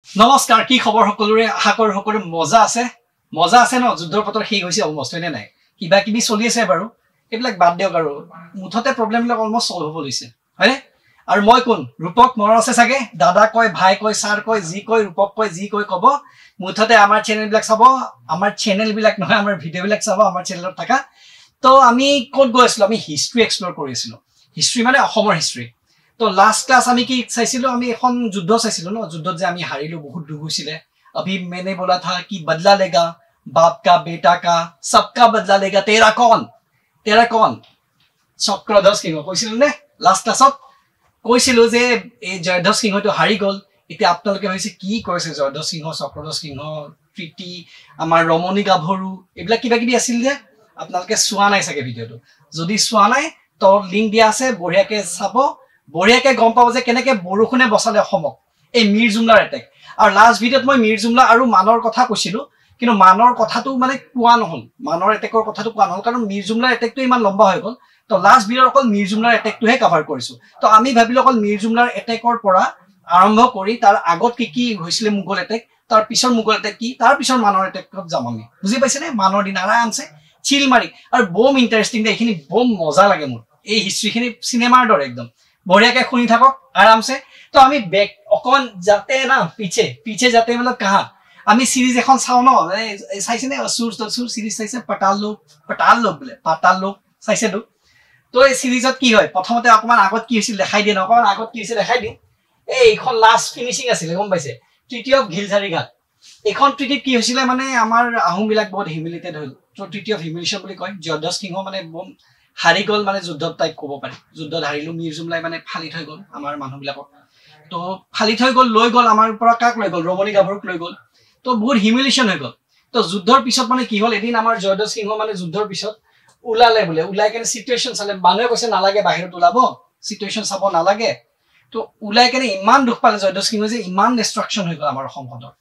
নমস্কাৰ কি খবৰ সকলোৰে আশা কৰো সকলোৰে মজা আছে ন যুদ্ধৰ পতৰ শেষ হৈছে অলমষ্ট হয়নে নাই কিবা কিবি চলি আছে বাৰু এইবিলাক বাদ দিয়ক আৰু মুঠতে প্ৰবলেমবিলাক অলমষ্ট সলভ হ'ব লৈছে হয়নে আৰু মই কোন ৰূপক মনৰ আছে চাগে দাদা কয় ভাই কয় ছাৰ কয় যি কয় ৰূপক কয় যি কয় কব মুঠতে আমাৰ চেনেলবিলাক চাব আমাৰ চেনেলবিলাক নহয় আমাৰ ভিডিঅ'বিলাক চাব আমাৰ চেনেলত থাকা তো আমি ক'ত গৈ আছিলো আমি হিষ্ট্ৰী এক্সপ্ল'ৰ কৰি আছিলো হিষ্ট্ৰী মানে অসমৰ হিষ্ট্ৰী तो लास्ट क्लास आमी की চাইছিলো আমি এখন যুদ্ধ চাইছিলো ন যুদ্ধত যে আমি হাৰিলো বহুত দুখ হৈছিলে अभी मैंने बोला था कि बदला लेगा बाप का बेटा का सबका बदला लेगा तेरा कौन চক্ৰধ্বজ সিংহ কৈছিল নে লাষ্ট ক্লাছত কৈছিলো যে এই জয়ধ্বজ সিংহটো হাৰি গল এতিয়া আপোনালোকে ভাবিছে কি কৈছে জয়ধ্বজ সিংহ চক্ৰধ্বজ সিংহ ট্ৰিটি আমাৰ ৰমণী গাভৰু এইবিলাক কিবা কিবি আছিল যে আপোনালোকে চোৱা নাই চাগে ভিডিঅটো যদি চোৱা নাই তো লিংক দিয়া আছে বঢ়িয়াকে চাব বঢ়িয়াকে গম পাব যে কেনেকে বৰখুনে বসালে অসমক এই মিৰ জুমলাৰ এটেক আৰু লাষ্ট ভিডিঅত মই মিৰ জুমলা আৰু মানৰ কথা কৈছিলো কিন্তু মানৰ কথাটো মানে কোৱা নহল মানৰ এটেকৰ কথাটো কোৱা নহল কাৰণ মিৰ জুমলাৰ এটেকটো ইমান লম্বা হৈ গল তো লাষ্ট ভিডিঅত অকল মিৰ জুমলাৰ এটেকটোহে কভাৰ কৰিছো তো আমি ভাবিলো অকল মিৰ জুমলাৰ এটেকৰ পৰা আৰম্ভ কৰি তাৰ আগত কি হৈছিলে মুগল এটেক তাৰ পিছৰ মুগল এটেক কি তাৰ পিছৰ মানৰ এটেকত যাম আমি বুজি পাইছে নে মানৰ দিন আৰামছে চিল মাৰি আৰু বম ইন্টাৰেষ্টিং দে এইখিনি বম মজা লাগে মোৰ এই হিষ্ট্ৰীখিনি সিনেমাৰ দৰে একদম बढ़िया শুনি থাকক आराम से तो আমি बैक অকন যাতে না पीछे जाते मतलब कहां আমি সিরিজ এখন চাও ন চাইছে নে সুর সিরিজ চাইছে পাতাল লোক বলে পাতাল লোক চাইছে তো এই সিরিজত কি হয় প্ৰথমতে অকমান আগত কি হৈছিল দেখাই দিন অকমান আগত কি হৈছিল দেখাই দিন এইখন লাস্ট ফিনিশিং আছিল গম পাইছে ট্ৰিটি অফ ঘিলঝাৰি ঘাট এখন ট্ৰিটিত কি হৈছিল মানে আমাৰ আহোম বিলাক বহুত হিউমিলিটেড হল তো ট্ৰিটি অফ হিউমিলিটেশন বুলি কয় জয়ধ্বজ সিংহ মানে হাৰি গল মানে যুদ্ধত টাইপ ক'ব পাৰি যুদ্ধত হাৰিলো মিৰ জুমলাই মানে ফালি থৈ গল আমাৰ মানুহবিলাকক তো ফালি থৈ গল লৈ গল আমাৰ পৰা কাক লৈ গল ৰমণী গাভৰুক লৈ গল তো বহুত হিউমিলিয়েশন হৈ গল তো যুদ্ধৰ পিছত মানে কি হল এদিন আমাৰ জয়ধ্বজ সিংহ মানে যুদ্ধৰ পিছত উলালে বোলে উলাই কেনে সিচুৱেচন চালে মানুহে কৈছে নালাগে বাহিৰত ওলাব সিচুৱেচন চাব নালাগে তো উলাই কেনে ইমান দুখ পালে জয়ধ্বজ সিংহ যে ইমান ডিস্ট্ৰাকশন হৈ গল আমাৰ অসমখনৰ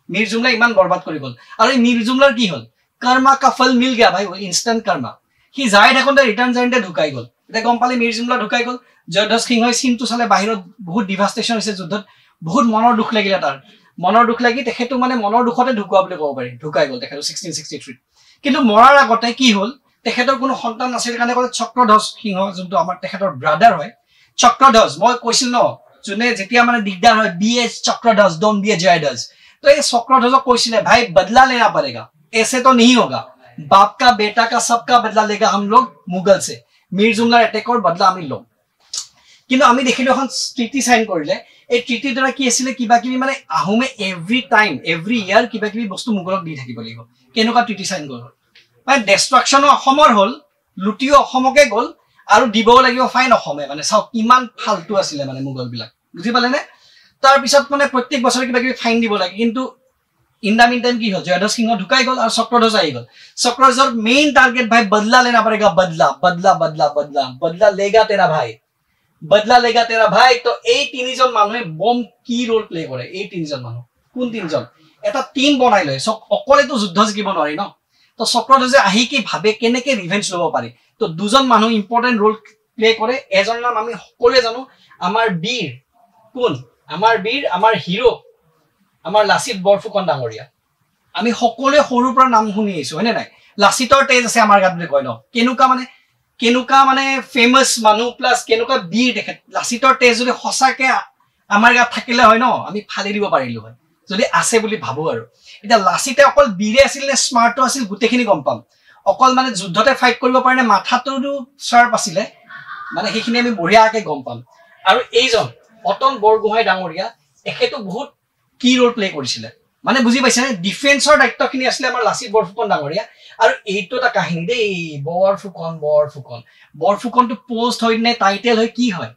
মিৰ জুমলাই ইমান বৰবাদ কৰি গল আৰু এই মিৰ জুমলাৰ কি হল কৰ্মা কা ফল মিল গয়া ভাই ইনস্ট্যান্ট কৰ্মা হি যাই দেখোনতে ৰিটাৰ্ণ জাৰ্নিতে ঢুকাই গল এটা গম পালে মিৰ জুমলা ঢুকাই গল জয়ধ্বজ সিংহই চিনটো চালে বাহিৰত বহুত ডিভাস্টেশন হৈছে যুদ্ধত বহুত মনৰ দুখ লাগিলে তাৰ মনৰ দুখ লাগি তেখেতো মানে মনৰ দুখতে ঢুকুৱা বুলি ক'ব পাৰি ঢুকাই গল তেখেতো 1663 কিন্তু মৰাৰ আগতে কি হল তেখেতৰ কোনো সন্তান নাছিল কাৰণে কলে চক্ৰধ্বজ সিংহ যোনটো আমাৰ তেখেতৰ ব্ৰাদাৰ হয় চক্ৰধ্বজ মই কৈছিল ন যোনে যেতিয়া মানে দিগদাৰ হয় BS Chakradhwaj don't B A Jayadhwaj তো এই চক্ৰধ্বজক কৈছিলে ভাই বদলা लेना पड़ेगा ऐसे तो नहीं होगा बाप का बेटा का सबका बदला लेगा हम लोग मुगल से মিৰ জুমলাৰ এটেকৰ বদলা আমি লম কিন্তু আমি দেখিলো এখন ট্ৰিটি সাইন কৰিলে এই ট্ৰিটিৰ দ্বাৰা কি আছিল কিবা কিবি মানে আহোমে এভৰি ইয়াৰ কিবা কিবি বস্তু মুগলক দি থাকিব লাগিব কেনেকুৱা ট্ৰিটি সাইন গল মানে ডিস্ট্ৰাকশন অসমৰ হল লুটিও অসমকে গল আৰু দিবও লাগিব ফাইন অসমে মানে সব ইমান ফালতু আছিল মানে মুগল বিলাক বুজি পালে নে তাৰ পিছত মানে প্ৰত্যেক বছৰ কিবা কিবি ফাইন দিব লাগে কিন্তু इन द मीन टाइम की हो जयध्वज सिंह ढुकाई गल और चक्रध्वज आई गल चक्रध्वजर मेन टारगेट भाई बदला लेना पड़ेगा बदला लेगा तेरा भाई तो এই তিনিজন মানুহে বম কি রোল প্লে কৰে এই তিনিজন মানুহ কোন তিনিজন এটা টিম বনাই লয় অকলে তো যুদ্ধ জিকিব নোৱাৰি ন তো চক্ৰধ্বজে আহি কি ভাবে কেনেকে ৰিভেঞ্জ লব পাৰি তো দুজন মানুহ ইম্পৰ্টেন্ট ৰোল প্লে কৰে এজন নাম আমি সকলোৱে জানো আমাৰ বীৰ কোন আমাৰ বীৰ আমাৰ হিৰো আমাৰ লাচিত বৰফুকন ডাঙৰীয়া আমি সকলোৱে সৰুৰ পৰা নাম শুনি আইছো হয়নে নাই লাচিতৰ তেজ আছে আমাৰ গাত বুলি কয় ন কেনুকা মানে ফেমাস মানুহ প্লাস কেনুকা বীৰ দেখে লাচিতৰ তেজ যদি হসাকে আমাৰ গাত থাকিলে হয় ন আমি ফালি দিব পাৰিলো হয় যদি আছে বুলি ভাবো আৰু এটা লাচিতে অকল বীৰে আছিল নে স্মাৰ্টটো আছিল গুটেখিনি গম পাম অকল মানে যুদ্ধতে ফাইট কৰিব পাৰে নে মাথাটো শাৰ্প আছিলে মানে সেইখিনি আমি বঢ়িয়াকে গম পাম আৰু এইজন অতন বৰগোহাঁই ডাঙৰীয়া এখেতো বহুত কি ৰোল প্লে কৰিছিল মানে বুজি পাইছে নে ডিফেন্সৰ দায়িত্বখিনি আছিল আমাৰ লাচিত বৰফুকন ডাঙৰীয়া আৰু এইটো এটা কাহিনী দেই বৰফুকনটো পোষ্ট হয় নে টাইটেল হয় কি হয়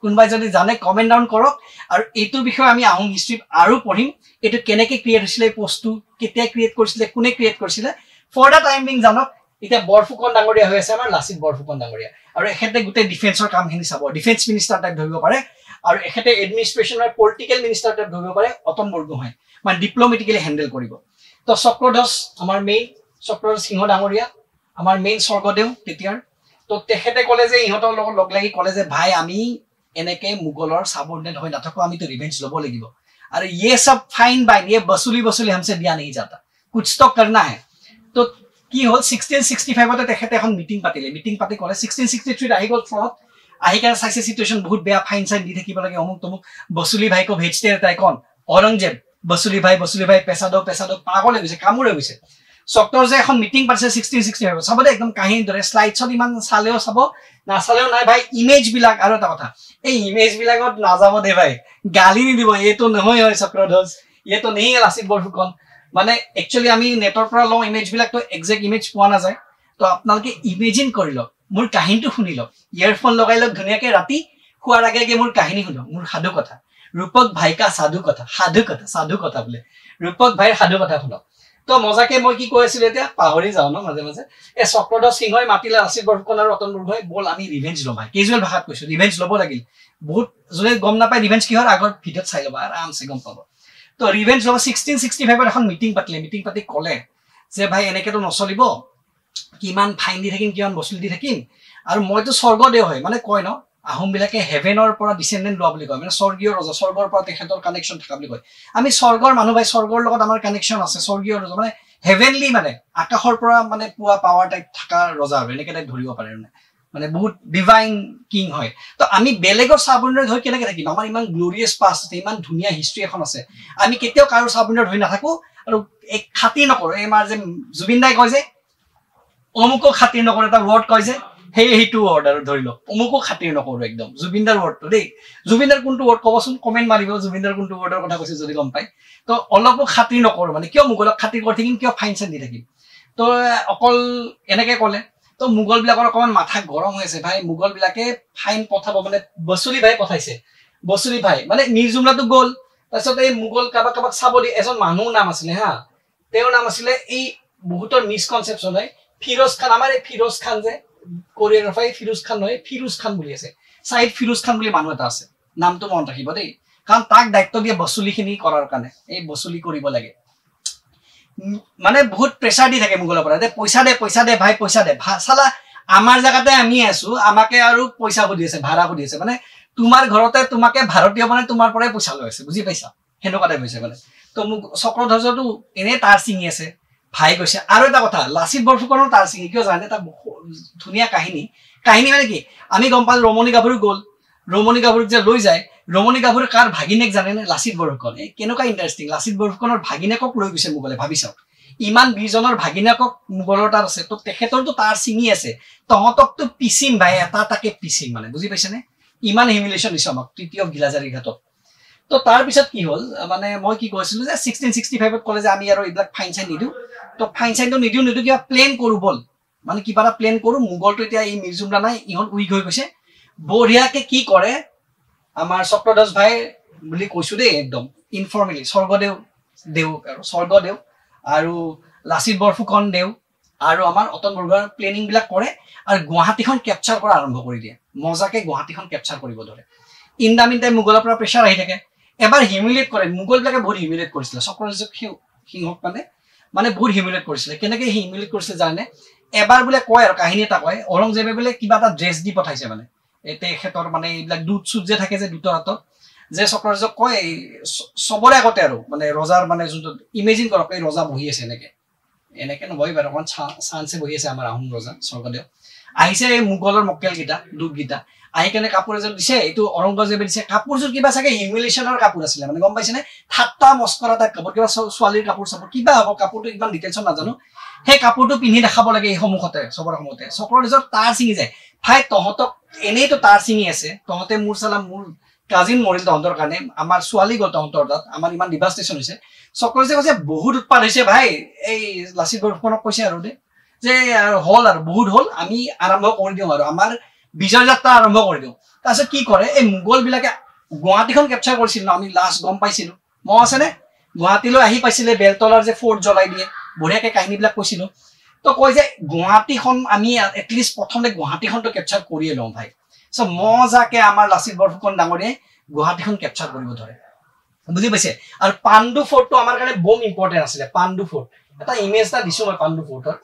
কোনবাই যদি জানে কমেন্ট ডাউন কৰক আৰু এইটো বিষয় আমি আহোম হিষ্ট্ৰী আৰু পঢ়িম এটো কেনেকে ক্ৰিয়েট হৈছিল এই পোষ্টটো কেতিয়া ক্ৰিয়েট কৰিছিল কোনে ক্ৰিয়েট কৰিছিল ফৰ দা টাইমিং জানক এটা বৰফুকন ডাঙৰীয়া হৈ আছে আমাৰ লাচিত বৰফুকন ডাঙৰীয়া আৰু এখেতে গুটে ডিফেন্সৰ কামখিনি চাব ডিফেন্স মিনিষ্টাৰ টাইপ ধৰিব পাৰে আৰু এখেতে এডমিনিষ্ট্ৰেচন আৰু পলিটিক্যাল মিনিষ্টাৰ টাইপ ধৰিব পাৰে অতন বৰগোহাঁই মানে ডিপ্লোমেটিক্যালি হ্যান্ডেল কৰিব তো চক্ৰধ্বজ আমাৰ মেইন চক্ৰধ্বজ সিংহ ডাঙৰীয়া আমাৰ মেইন স্বৰ্গদেউ তেতিয়াৰ তো তেখেতে কলে যে ইহঁতৰ লগত লগ লাগি কলে যে ভাই আমি এনেকে মুগলৰ সাবঅৰ্ডিনেট হৈ নাথাকো আমি তো ৰিভেঞ্জ লব লাগিব अरे ये सब फाइन बाइन ये वसूली वसूली हमसे दिया नहीं जाता कुछ तो करना है तो কি হল 1665 তে তেখেতে এখন মিটিং পাতিলে মিটিং পাতি কৰে 1663 আহি গল ফ্ৰড আহি কানে চাইছে সিচুৱেচন বহুত বেয়া ফাইন চাইন দি থাকিব লাগে অমুক তমুক বসুলি ভাই কো ভেজতে তাই কোন औरंगजेब বসুলি ভাই পেছা দো পাগল হৈ গৈছে কামুৰ হৈ গৈছে সক্তৰ যে এখন মিটিং পাতিছে 1665 সবতে একদম কাহিনী ধৰে স্লাইডছত ইমান চালেও চাব না চালেও নাই ভাই ইমেজ বিলাক আৰু এটা কথা এই ইমেজ বিলাকত নাযাব দে ভাই গালি নিদিব এটো নহয় হয় চক্ৰধ্বজ এটো নেই লাচিত বৰফুকন মানে একচুয়ালি আমি নেটৰ পৰা লও ইমেজ বিলাক তো এক্সাক্ট ইমেজ পোৱা না যায় তো আপোনালোকে ইমেজিন কৰি লওক মোৰ কাহিনীটো শুনি লওক ইয়াৰফোন লগাই লওক ধুনিয়াকে ৰাতি খোৱাৰ আগে মোৰ কাহিনী শুনক মোৰ সাধু কথা ৰূপক ভাই কা সাধু কথা বোলে ৰূপক ভাইৰ সাধু কথা শুনক তো মজাকে মই কি কৈ আছিলো এতিয়া পাহৰি যাও ন মাজে মাজে এই চক্ৰধ্বজ সিংহই মাতিলে লাচিত বৰফুকন আৰু ৰতন বৰগোহাঁই বল আমি ৰিভেঞ্জ লম ভাই কেজুৱেল ভাষাত কৈছো ৰিভেঞ্জ লব লাগিল বহুত জনে গম নাপায় ৰিভেঞ্জ কি হয় আগৰ ভিডিঅ'ত চাই লবা আৰামছে গম পাব তো রিভেঞ্জ লব 1665 এখন মিটিং পাতিলে মিটিং পাতি কলে যে ভাই এনেকে তো নচলিব কিমান ফাইন দি থাকিম কিমান বসুল দি থাকিম আৰু মইতো স্বৰ্গদেও হয় মানে কয় ন আহোম বিলাকে হেভেনৰ পৰা ডিসেন্ডেন্ট লোৱা বুলি কয় মানে স্বৰ্গীয় ৰজা স্বৰ্গৰ পৰা তেখেতৰ কানেকশন থকা বুলি কয় আমি স্বৰ্গৰ মানুহ ভাই স্বৰ্গৰ লগত আমাৰ কানেকশন আছে স্বৰ্গীয় ৰজা মানে হেভেনলি মানে আকাশৰ পৰা মানে পুৱা পাৱাৰ টাইপ থকা ৰজা আৰু এনেকে টাইপ ধৰিব পাৰে মানে বহুত ডিভাইন কিং হয় তো আমি বেলেগৰ সাবৰ্ডিনেট হৈ কেনেকে থাকিম আমাৰ ইমান গ্লোৰিয়াস পাষ্ট আছে ইমান ধুনিয়া হিষ্ট্ৰী এখন আছে আমি কেতিয়াও কাৰো সাবৰ্ডিনেট হৈ নাথাকো আৰু এক খাতিৰ নকৰো এমাৰ যে জুবিন দাই কয় যে অমুকো খাতিৰ নকৰে এটা ওয়াৰ্ড কয় যে হেইটো ওয়াৰ্ড আৰু ধৰি লওক অমুকো খাতিৰ নকৰো একদম জুবিনদাৰ ওয়াৰ্ডটো দেই জুবিনদাৰ কোনটো ওয়াৰ্ড কবচোন কমেন্ট মাৰিব জুবিনদাৰ কোনটো ওয়াৰ্ডৰ কথা কৈছে যদি গম পাই তো অলপো খাতিৰ নকৰো মানে কিয় মুগলক খাতিৰ কৰি থাকিম কিয় ফাইন চাইন দি থাকিম তো অকল এনেকে কলে তো মুগল বিলাকৰ অকমান মাথা গৰম হৈ আছে ভাই মুগল বিলাকে ফাইন পঠাব মানে বসুলি ভাই পঠাইছে বসুলি ভাই মানে মিৰ্জুমলাটো গল তাৰছত এই মুগল কাবাক চাবলি এজন মানুহ নাম আছিল হা তেওঁৰ নাম আছিল এই বহুতৰ মিসকনসেপচন হয় ফিৰোজ খান আমাৰ এই ফিৰোজ খান যে কোৰিওগ্ৰাফাৰ ফিৰোজ খান নহয় ফিৰোজ খান বুলি আছে সাইদ ফিৰোজ খান বুলি মানুহ এটা আছে নামটো মনত ৰাখিব দেই কাৰণ তাক দায়িত্ব দিয়ে বসুলিখিনি কৰাৰ কাৰণে এই বসুলি কৰিব লাগে মানে বহুত প্ৰেসাৰ দি থাকে মুগলৰ পৰা দে পইচা দে ভাই পইচা দে সালা আমাৰ জায়গাতে আমি আছো আমাকে আৰু পইচা খুদি আছে ভাড়া খুদি আছে মানে তোমাৰ ঘৰতে তোমাকে ভাৰতীয় মানে তোমাৰ পৰাই পইচা লৈ আছে বুজি পাইছা হেনকা টাইপ হৈছে মানে তো মোক চক্ৰধ্বজটো এনে তাৰ চিঙি আছে ভাই কৈছে আৰু এটা কথা লাচিত বৰফুকনৰ তাৰ চিঙি কিয় জানে এটা ধুনিয়া কাহিনী মানে কি আমি গম পাল ৰমণী গাভৰু গল ৰমণী গাভৰুক যে লৈ যায় ৰমণী গাভৰু কাৰ ভাগিনেক জানে নে লাচিত বৰফুকন কেনেকুৱা ইন্টাৰেষ্টিং লাচিত বৰফুকনৰ ভাগিনেকক লৈ গৈছে মুগলে ভাবি চাওক ইমান 20 জনৰ ভাগিনেকক মুগলৰ তাৰ আছে তো তেখেতৰটো তাৰ চিঙি আছে তহতকটো পিছিম ভাই এটা তাকে পিছিম মানে বুজি পাইছানে ইমান হিউমিলেশন দিছে আমাক তৃতীয় গিলাজাৰি ঘাটত তো তাৰ পিছত কি হল মানে মই কি কৈছিলো যে 1665 ত কলে যে আমি আৰু এইবিলাক ফাইন চাইন নিদিও তো ফাইন চাইনটো নিদিও কিবা প্লেন কৰো বল মানে কিবা এটা প্লেন কৰো মুগলটো এতিয়া এই মিৰ্জুমলা নাই ইহন উইক হৈ গৈছে বঢ়িয়াকে কি কৰে আমাৰ চক্ৰধ্বজ ভাই বুলি কৈছো দেই একদম ইনফৰ্মেলি স্বৰ্গদেউ আৰু লাচিত বৰফুকন দেউ আৰু আমাৰ অতন বৰগোহাঁইৰ প্লেনিং বিলাক কৰে আৰু গুৱাহাটীখন ক্যাপচাৰ কৰা আৰম্ভ কৰি দিয়ে মজাকে গুৱাহাটীখন ক্যাপচাৰ কৰিব ধৰে ইন দা মিন টাইম মুগলৰ পৰা প্ৰেছাৰ আহি থাকে এবাৰ হিউমিলেট কৰে মুগল বিলাকে বহুত হিউমিলেট কৰিছিল চক্ৰধ্বজ সিংহক মানে বহুত হিউমিলেট কৰিছিল কেনেকে হিউমিলেট কৰিছিল জানে এবাৰ বোলে কয় আৰু কাহিনী এটা কয় औरंगजेबে বোলে কিবা এটা ড্ৰেছ দি পঠাইছে মানে তেখেতৰ মানে এইবিলাক দুধ চুট যে থাকে যে দুটৰ হাতত যে চক্ৰধ্বজক কয় সবৰে আগতে আৰু মানে ৰজাৰ মানে যোনটো ইমেজিন কৰক এই ৰজা বহি আছে এনেকে নবহি বাৰু অকণ চান্সে বহি আছে আমাৰ আহোম ৰজা স্বৰ্গদেউ আহিছে এই মুগলৰ মক্কেল গীতা দুধ গীতা আহি কেনে কাপোৰ এযোৰ দিছে এইটো औरंगजेबে দিছে কাপোৰযোৰ কিবা চাগে হিউমিলেশনৰ কাপোৰ আছিল মানে গম পাইছেনে ঠাট্টা মস্কৰা টাইপ কাপোৰ কিবা ছোৱালীৰ কাপোৰ চাপোৰ কিবা হ'ব কাপোৰটো ইমান ডিটেইলছত নাজানো সেই কাপোৰটো পিন্ধি দেখাব লাগে এই সমুখতে সবৰ সমুখতে চক্ৰধ্বজৰ তাৰ চিঙি যায় ভাই তহতক এনেইতো তাৰ চিঙি আছে তহতে মোৰ চালা মোৰ কাজিন মৰিল তহতৰ কাৰণে আমাৰ ছোৱালী গল তহতৰ তাত আমাৰ ইমান ডিভাস্টেশন হৈছে চক্ৰধ্বজে কৈছে বহুত উৎপাত হৈছে ভাই এই লাচিত বৰফুকনক কৈছে আৰু যে হল আৰু বহুত হল আমি আৰম্ভ কৰি দিওঁ আৰু আমাৰ বিজয় যাত্ৰা আৰম্ভ কৰি দিওঁ তাৰপিছত কি কৰে এই মুগল বিলাকে গুৱাহাটীখন ক্যাপচাৰ কৰিছিল ন আমি লাষ্ট গম পাইছিলো মই আছে নে গুৱাহাটীলৈ আহি পাইছিলে বেলতলাৰ যে ফোৰ্ট জ্বলাই দিয়ে বঢ়িয়াকে কাহিনীবিলাক কৈছিলো তো কয় যে গুৱাহাটীখন আমি এটলিষ্ট প্ৰথমতে গুৱাহাটীখনটো ক্যাপচাৰ কৰিয়ে লওঁ ভাই সো মজাকে আমাৰ লাচিত বৰফুকন ডাঙৰীয়ে গুৱাহাটীখন ক্যাপচাৰ কৰিব ধৰে বুজি পাইছে আৰু পাণ্ডু ফোৰ্টটো আমাৰ কাৰণে বম ইম্পৰ্টেন্ট আছিলে পাণ্ডু ফোৰ্ট এটা ইমেজ এটা দিছো মই পাণ্ডু ফোৰ্টৰ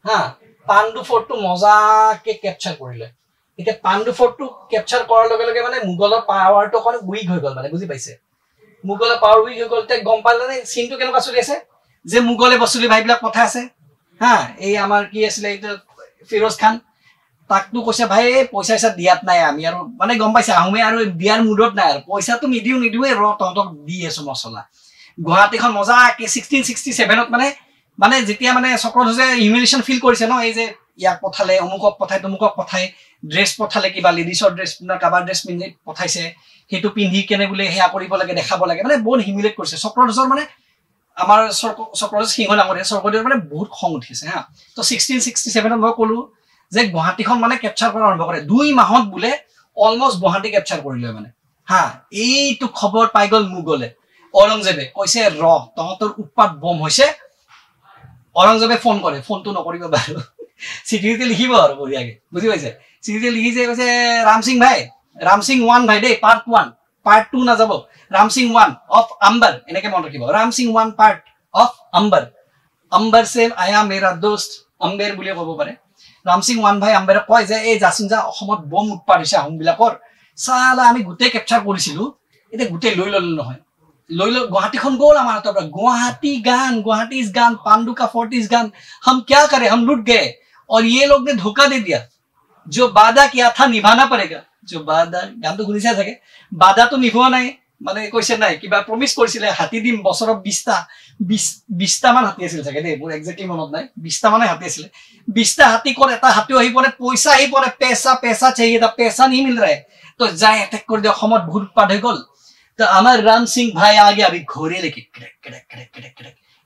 হা পাণ্ডু ফোৰ্টটো মজাকে ক্যাপচাৰ কৰিলে এতিয়া পাণ্ডু ফোৰ্টটো ক্যাপচাৰ কৰাৰ লগে লগে মানে মুগলৰ পাৱাৰটো অকণ উইক হৈ গল মানে বুজি পাইছে মোগলৰ পাৱাৰ উইক হৈ গ'ল তে গম পালে চিনটো কেনেকুৱা চলি আছে যে মোগলে বসুলি ভাইবিলাক কথা আছে হা এই আমাৰ কি আছিল এইটো ফিৰোজ খান তাকটো কৈছে ভাই পইচা ইসা দিয়াত নাই আমি আৰু মানে গম পাইছে আহোমে আৰু দিয়াৰ মুডত নাই আৰু পইচাটো নিদিওৱে ৰ তহঁতক দি আছো মছলা গুৱাহাটীখন মজাকে 1667ত মানে যেতিয়া মানে চক্ৰধ্বজে হিউমিলিয়েশ্যন ফিল কৰিছে ন এই যে ইয়াক পঠালে অমুকক পঠাই তমুকক পঠাই ড্ৰেছ পঠালে কিবা লেডিছৰ ড্ৰেছ না কাবাৰ ড্ৰেছ পিন্ধি পঠাইছে সেইটো পিন্ধি কেনে বোলে হেয়া কৰিব লাগে দেখাব লাগে মানে বহুত হিউমিলেট কৰিছে চক্ৰধ্বজৰ মানে আমাৰ চক্ৰধ্বজ সিংহ ডাঙৰীয়া স্বৰ্গদেউৰ মানে বহুত খং উঠিছে হা তো 1667ত মই ক'লো যে গুৱাহাটীখন মানে কেপচাৰ কৰা আৰম্ভ কৰে 2 মাহত বোলে অলমোষ্ট গুৱাহাটী কেপচাৰ কৰিলে মানে হা এইটো খবৰ পাই গ'ল মুগলে औरंगजेबे কৈছে ৰ তহঁতৰ উৎপাত বম হৈছে औरंगजेबे ফোন কৰে ফোনটো নকৰিব বাৰু চিঠিতে লিখিব আৰু বঢ়িয়াকে বুজি পাইছে চিঠিতে লিখিছে কৈছে ৰাম সিং 1 ভাই দেই পাৰ্ট 1 পাৰ্ট 2 না যাব राम सिंह 1 ऑफ अंबर এনেকে মন ৰাখিব राम सिंह 1 पार्ट ऑफ अंबर से आया मेरा दोस्त अंबर বুলি ক'ব পাৰে राम सिंह 1 ভাই अंबर কয় যে এই জাসুনজা অসমত বম উৎপাদিছে আহোম বিলাকৰ সালা আমি গুটে ক্যাপচাৰ কৰিছিলো এটা গুটে লৈ লল নহয় লৈ ল গুৱাহাটীখন গ'ল আমাৰ হাতৰ পৰা गुवाहाटी इज गान पांडु का फोर्ट इज गान हम क्या करें हम लूट गए और ये लोग ने धोखा दे दिया जो वादा किया था निभाना पड़ेगा जो वादा गान तो শুনিছা থাকে वादा तो निभোৱা নাই মানে কৈছে নাই কিবা প্ৰমিস কৰিছিলে হাতি দিম বছৰত 20টা মান হাতি আছিল থাকে দেই মোৰ এক্স্যাক্টলি মনত নাই 20টা মানে হাতি আছিল 20টা হাতি কৰে এটা হাতিও আহি পৰে পইচা আহি পৰে पैसा चाहिए था पैसा नहीं मिल रहा है तो जाए अटैक कर दिया অসমত ভূত পাঠ হৈ গ'ল তো আমার राम सिंह भाई आगे अभी घोरे लेके कडक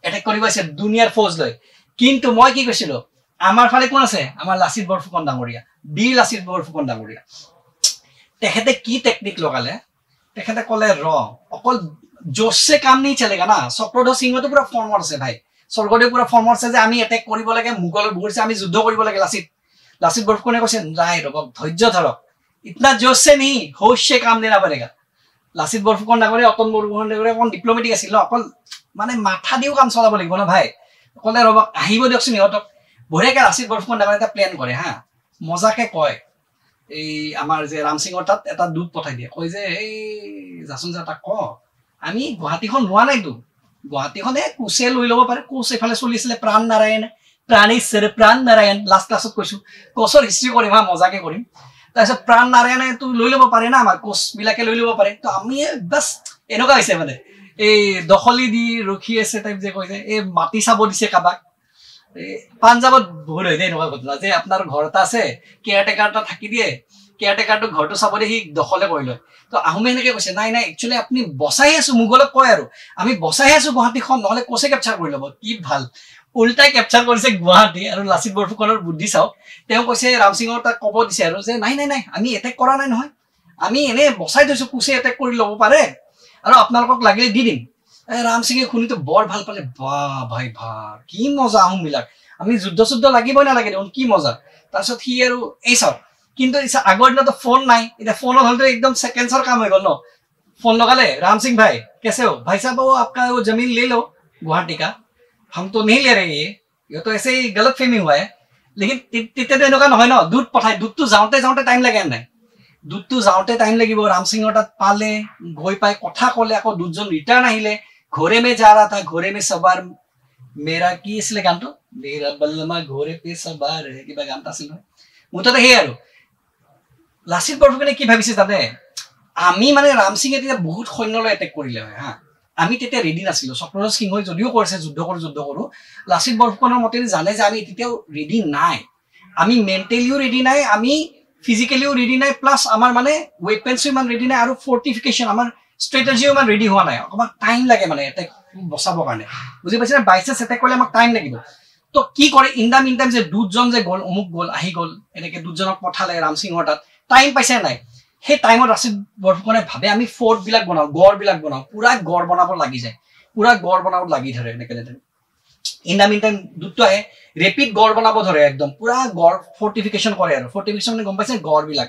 अटैक কৰিব আছে দুনিয়াৰ ফৌজ লৈ কিন্তু মই কি কৈছিলো আমাৰ ফালে কোন আছে আমাৰ লাচিত বৰফুকন ডাঙৰীয়া বীৰ লাচিত বৰফুকন ডাঙৰীয়া তেখেতে কি টেকনিক লগালে তেখেতে কলে ৰ অকল जोश से काम नहीं चलेगा ना চক্ৰধ্বজ সিংহ তো পুৰা ফৰ্মত আছে ভাই স্বৰ্গদেউ পুৰা ফৰ্মত আছে যে আমি এটেক কৰিব লাগে মুগলৰ বুৰছে আমি যুদ্ধ কৰিব লাগে লাচিত বৰফুকনে কৈছে নাই ৰব ধৈৰ্য ধৰক इतना जोश से नहीं होश से काम लेना पड़ेगा লাচিত বৰফুকন ডাঙৰীয়া অতন বৰফুকন ডাঙৰীয়া কোন ডিপ্লোমেটিক আছিল অকল মানে মাথা দিও কাম চলাব লাগিব না ভাই কলে ৰব আহিব দিয়কচোন ইহঁতক বঢ়িয়াকে লাচিত বৰফুকন ডাঙৰীয়া এটা প্ল্যান কৰে হা মজাকে কয় এই আমাৰ যে ৰাম সিংৰ তাত এটা দূত পঠাই দিয়ে কয় যে এই জাসুন যা তাক ক আমি গুৱাহাটীখন লোৱা নাইতো গুৱাহাটীখনে কুছে লৈ ল'ব পাৰে কুছ এফালে চলিছিলে প্ৰাণ নাৰায়ণ লাষ্ট ক্লাছত কৈছো কোচৰ হিষ্ট্ৰী কৰিম হা মজাকে কৰিম তাৰপিছত প্ৰাণ নাৰায়ণে তো লৈ ল'ব পাৰে না আমাৰ কোচ বিলাকে লৈ ল'ব পাৰে তো আমি বাস এনেকুৱা হৈছে মানে এই দখলি দি ৰখি আছে টাইপ যে কৈছে এই মাটি চাব দিছে কাবাক পাঞ্জাবত ভুল হৈ যায় এনেকুৱা ঘটনা যে আপোনাৰ ঘৰ এটা আছে কেয়াৰটেকাৰ এটা থাকি দিয়ে কেয়াৰটেকাৰটো ঘৰটো চাব দি সি দখলে কৰি লয় তো আহোমে এনেকে কৈছে নাই একচুৱেলি আপুনি বচাই আছো মুগলক কয় আৰু আমি বচাই আছো গুৱাহাটীখন নহলে কোচে কেপচাৰ কৰি ল'ব কি ভাল উল্টাই কেপচাৰ কৰিছে গুৱাহাটী আৰু লাচিত বৰফুকনৰ বুদ্ধি চাওক তেওঁ কৈছে ৰাম সিংৰ তাক ক'ব দিছে আৰু যে নাই আমি এটেক কৰা নাই নহয় আমি এনে বচাই থৈছো কুছে এটেক কৰি ল'ব পাৰে আৰু আপোনালোকক লাগিলে দি দিম ৰাম সিংহে শুনিতো বৰ ভাল পালে বা ভাই কি মজা আহোম বিলাক আমি যুদ্ধ লাগিবই নালাগে দেখোন কি মজা তাৰপিছত সি আৰু এই চাওক কিন্তু আগৰ দিনতো ফোন নাই এটা ফোনত হলতো एकदम सेकंड्सৰ কাম হৈ গল ন फोन लगा ले राम सिंह भाई कैसे हो भाई साहब वो आपका वो जमीन ले लो गुवाहाटी का हम तो नहीं ले रहे ये तो ऐसे ही गलत फेमी हुआ है लेकिन तिते तो এনেকুৱা নহয় ন দুধ পঠাই দুধটো যাওঁতে টাইম লাগে নাই দুধটো যাওঁতে টাইম লাগিব राम सिंह তাত পালে গৈ পাই কথা কলে আকৌ দুজন ৰিটাৰ্ন আহিলে ঘোৰে মে যা रहा था घोड़े में सवार मेरा কি আছিল গানটো मेरा बलमा घोड़े पे सवार है কিবা গানটা আছিল মুঠতে হে আৰু লাচিত বৰফুকনে কি ভাবিছে জানে আমি মানে राम सिंहे তেতিয়া বহুত সৈন্যলৈ এটেক কৰিলে হয় হা আমি তেতিয়া ৰেডি নাছিলো চক্ৰধ্বজ সিংহই যদিও কৰিছে যুদ্ধ কৰো লাচিত বৰফুকনৰ মতে জানে যে আমি তেতিয়াও ৰেডি নাই আমি মেন্টালিও ৰেডি নাই আমি ফিজিক্যালিও ৰেডি নাই প্লাস আমাৰ মানে ওয়েপনছ ইমান ৰেডি নাই আৰু ফৰ্টিফিকেশন আমাৰ স্ট্ৰেটেজিও ইমান ৰেডি হোৱা নাই আমাক টাইম লাগে মানে এটেক বচাবৰ কাৰণে বুজি পাইছে না বাইচেস এটেক কৰিলে আমাক টাইম লাগিব তো কি কৰে ইন দা মিন টাইম যে দুজন যে গল অমুক গল আহি গল এনেকে দুজনক পঠালে राम सिंहৰ তাত টাইম পাইছে নাই হে টাইমত লাচিত বৰফুকনে ভাবে আমি ফোৰ্ট বিলাক বনাও গড় বিলাক বনাও পুৰা গড় বনাব লাগি যায় পুৰা গড় বনাব লাগি ধৰে এনেকে ইন দা মিন টাইম দুটো আহে ৰেপিড গড় বনাব ধৰে একদম পুৰা গড় ফৰ্টিফিকেশন কৰে আৰু ফৰ্টিফিকেশন মানে গম পাইছে গড় বিলাক